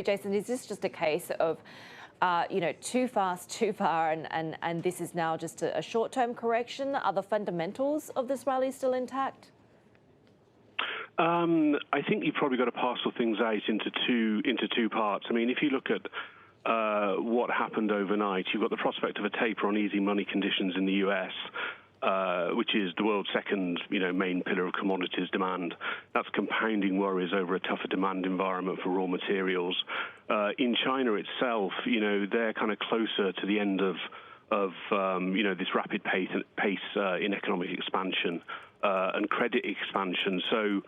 Jason, is this just a case of, too fast, too far, and this is now just a short-term correction? Are the fundamentals of this rally still intact? I think you've probably got to parcel things out into two parts. I mean, if you look at what happened overnight, you've got the prospect of a taper on easy money conditions in the U.S., which is the world's second, main pillar of commodities demand. That's compounding worries over a tougher demand environment for raw materials. In China itself, they're kind of closer to the end of this rapid pace in economic expansion and credit expansion. So,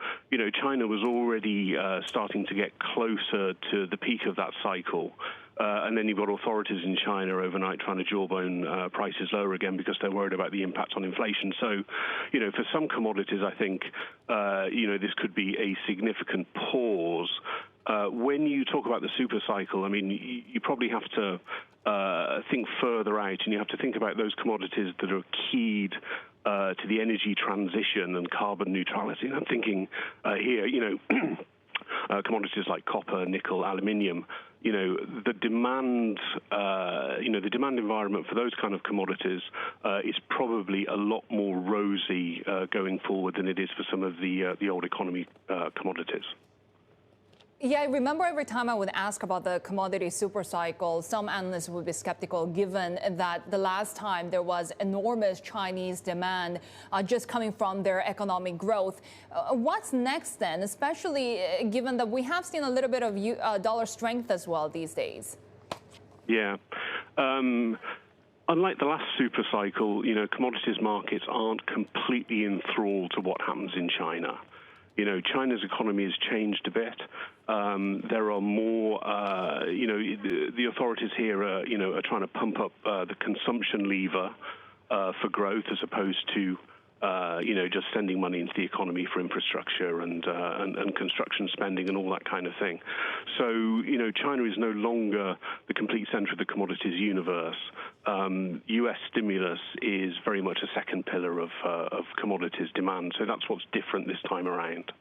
China was already starting to get closer to the peak of that cycle. And then you've got authorities in China overnight trying to jawbone prices lower again because they're worried about the impact on inflation. So, for some commodities, I think, this could be a significant pause. When you talk about the super cycle, I mean, you probably have to think further out, and you have to think about those commodities that are keyed to the energy transition and carbon neutrality. And I'm thinking here, commodities like copper, nickel, aluminium. The demand, the demand environment for those kind of commodities is probably a lot more rosy going forward than it is for some of the old economy commodities. Yeah, I remember every time I would ask about the commodity supercycle, some analysts would be skeptical given that the last time there was enormous Chinese demand just coming from their economic growth. What's next then, especially given that we have seen a little bit of dollar strength as well these days? Yeah. Unlike the last supercycle, commodities markets aren't completely enthralled to what happens in China. China's economy has changed a bit. There are more, the authorities here are, are trying to pump up the consumption lever for growth as opposed to, just sending money into the economy for infrastructure and construction spending and all that kind of thing. So, China is no longer the complete center of the commodities universe. U.S. stimulus is very much a second pillar of commodities demand. So that's what's different this time around.